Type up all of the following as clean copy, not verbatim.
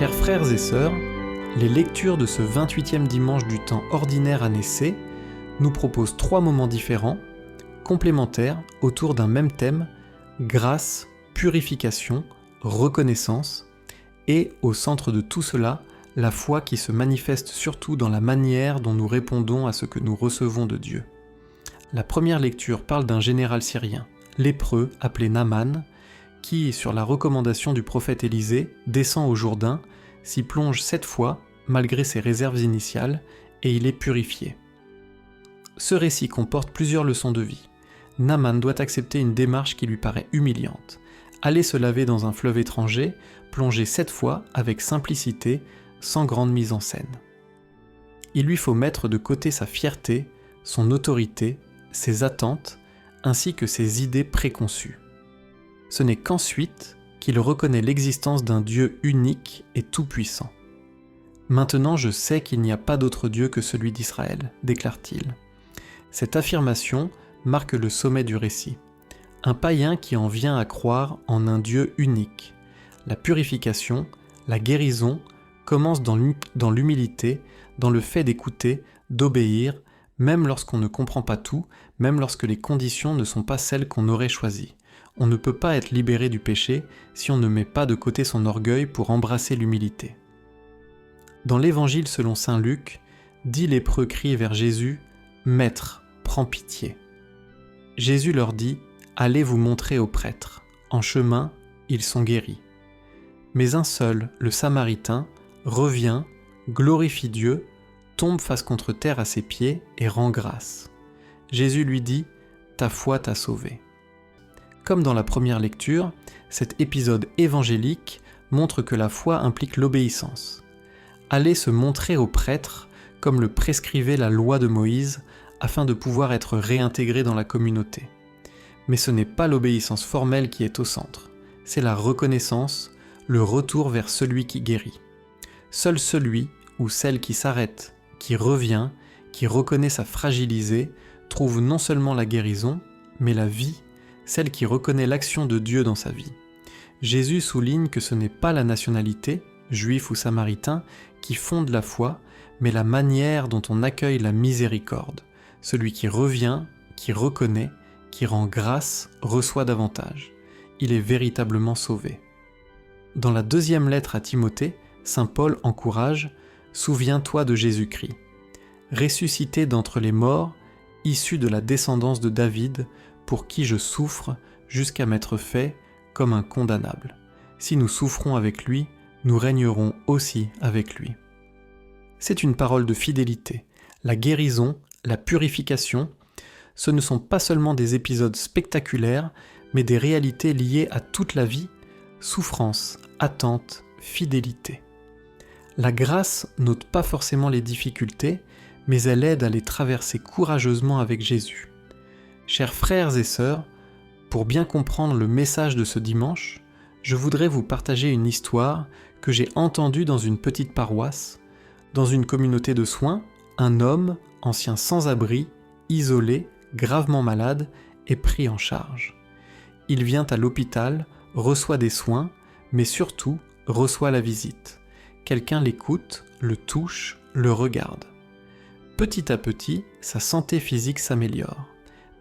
Chers frères et sœurs, les lectures de ce 28e dimanche du temps ordinaire année C nous proposent 3 moments différents, complémentaires autour d'un même thème, grâce, purification, reconnaissance, et au centre de tout cela, la foi qui se manifeste surtout dans la manière dont nous répondons à ce que nous recevons de Dieu. La première lecture parle d'un général syrien, lépreux appelé Naaman, qui, sur la recommandation du prophète Élisée, descend au Jourdain, s'y plonge 7 fois, malgré ses réserves initiales, et il est purifié. Ce récit comporte plusieurs leçons de vie. Naaman doit accepter une démarche qui lui paraît humiliante. Aller se laver dans un fleuve étranger, plonger 7 fois avec simplicité, sans grande mise en scène. Il lui faut mettre de côté sa fierté, son autorité, ses attentes, ainsi que ses idées préconçues. Ce n'est qu'ensuite qu'il reconnaît l'existence d'un Dieu unique et tout-puissant. « Maintenant je sais qu'il n'y a pas d'autre Dieu que celui d'Israël », déclare-t-il. Cette affirmation marque le sommet du récit. Un païen qui en vient à croire en un Dieu unique. La purification, la guérison commence dans l'humilité, dans le fait d'écouter, d'obéir, même lorsqu'on ne comprend pas tout, même lorsque les conditions ne sont pas celles qu'on aurait choisies. On ne peut pas être libéré du péché si on ne met pas de côté son orgueil pour embrasser l'humilité. Dans l'Évangile selon saint Luc, 10 lépreux crient vers Jésus « Maître, prends pitié ». Jésus leur dit « Allez vous montrer aux prêtres ». En chemin, ils sont guéris. Mais un seul, le Samaritain, revient, glorifie Dieu, tombe face contre terre à ses pieds et rend grâce. Jésus lui dit « Ta foi t'a sauvé ». Comme dans la première lecture, cet épisode évangélique montre que la foi implique l'obéissance. Aller se montrer aux prêtres, comme le prescrivait la loi de Moïse, afin de pouvoir être réintégré dans la communauté. Mais ce n'est pas l'obéissance formelle qui est au centre, c'est la reconnaissance, le retour vers celui qui guérit. Seul celui ou celle qui s'arrête, qui revient, qui reconnaît sa fragilité, trouve non seulement la guérison, mais la vie, celle qui reconnaît l'action de Dieu dans sa vie. Jésus souligne que ce n'est pas la nationalité, juif ou samaritain, qui fonde la foi, mais la manière dont on accueille la miséricorde. Celui qui revient, qui reconnaît, qui rend grâce, reçoit davantage. Il est véritablement sauvé. Dans la deuxième lettre à Timothée, saint Paul encourage « Souviens-toi de Jésus-Christ, ressuscité d'entre les morts, issu de la descendance de David, pour qui je souffre jusqu'à m'être fait comme un condamnable. Si nous souffrons avec lui, nous régnerons aussi avec lui. » C'est une parole de fidélité. La guérison, la purification, ce ne sont pas seulement des épisodes spectaculaires, mais des réalités liées à toute la vie, souffrance, attente, fidélité. La grâce n'ôte pas forcément les difficultés, mais elle aide à les traverser courageusement avec Jésus. Chers frères et sœurs, pour bien comprendre le message de ce dimanche, je voudrais vous partager une histoire que j'ai entendue dans une petite paroisse. Dans une communauté de soins, un homme, ancien sans-abri, isolé, gravement malade, est pris en charge. Il vient à l'hôpital, reçoit des soins, mais surtout reçoit la visite. Quelqu'un l'écoute, le touche, le regarde. Petit à petit, sa santé physique s'améliore.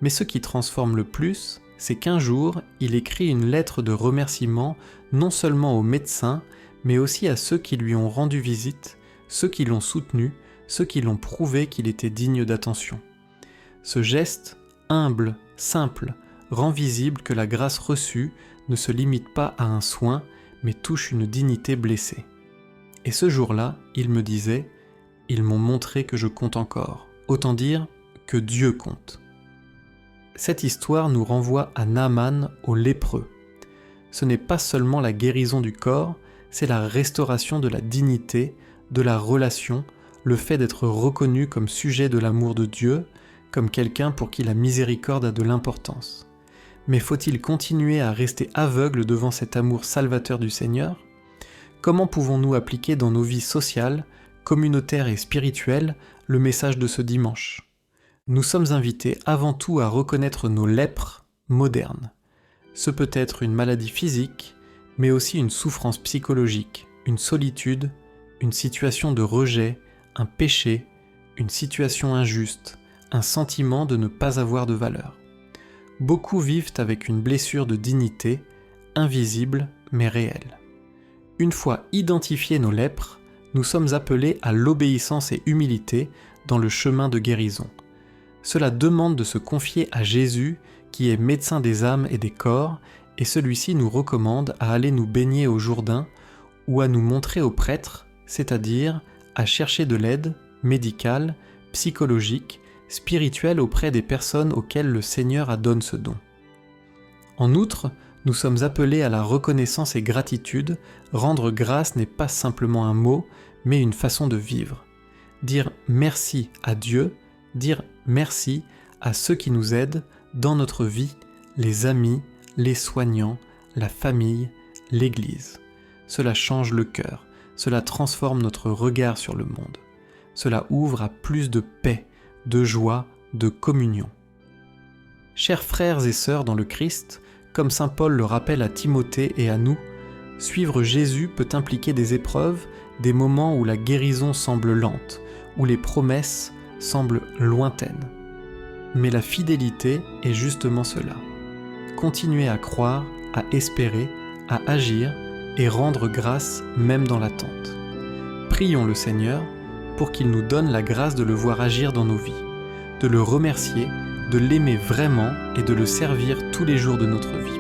Mais ce qui transforme le plus, c'est qu'un jour, il écrit une lettre de remerciement non seulement aux médecins, mais aussi à ceux qui lui ont rendu visite, ceux qui l'ont soutenu, ceux qui l'ont prouvé qu'il était digne d'attention. Ce geste, humble, simple, rend visible que la grâce reçue ne se limite pas à un soin, mais touche une dignité blessée. Et ce jour-là, il me disait « Ils m'ont montré que je compte encore », autant dire que Dieu compte. Cette histoire nous renvoie à Naaman, au lépreux. Ce n'est pas seulement la guérison du corps, c'est la restauration de la dignité, de la relation, le fait d'être reconnu comme sujet de l'amour de Dieu, comme quelqu'un pour qui la miséricorde a de l'importance. Mais faut-il continuer à rester aveugle devant cet amour salvateur du Seigneur ? Comment pouvons-nous appliquer dans nos vies sociales, communautaires et spirituelles le message de ce dimanche ? Nous sommes invités avant tout à reconnaître nos lèpres modernes. Ce peut être une maladie physique, mais aussi une souffrance psychologique, une solitude, une situation de rejet, un péché, une situation injuste, un sentiment de ne pas avoir de valeur. Beaucoup vivent avec une blessure de dignité, invisible mais réelle. Une fois identifiés nos lèpres, nous sommes appelés à l'obéissance et humilité dans le chemin de guérison. Cela demande de se confier à Jésus, qui est médecin des âmes et des corps, et celui-ci nous recommande à aller nous baigner au Jourdain ou à nous montrer aux prêtres, c'est-à-dire à chercher de l'aide médicale, psychologique, spirituelle auprès des personnes auxquelles le Seigneur a donné ce don. En outre, nous sommes appelés à la reconnaissance et gratitude. Rendre grâce n'est pas simplement un mot, mais une façon de vivre. Dire merci à Dieu, dire merci à ceux qui nous aident dans notre vie, les amis, les soignants, la famille, l'Église. Cela change le cœur, cela transforme notre regard sur le monde. Cela ouvre à plus de paix, de joie, de communion. Chers frères et sœurs dans le Christ, comme saint Paul le rappelle à Timothée et à nous, suivre Jésus peut impliquer des épreuves, des moments où la guérison semble lente, où les promesses semblent lointaines. Mais la fidélité est justement cela. Continuer à croire, à espérer, à agir et rendre grâce même dans l'attente. Prions le Seigneur pour qu'il nous donne la grâce de le voir agir dans nos vies, de le remercier, de l'aimer vraiment et de le servir tous les jours de notre vie.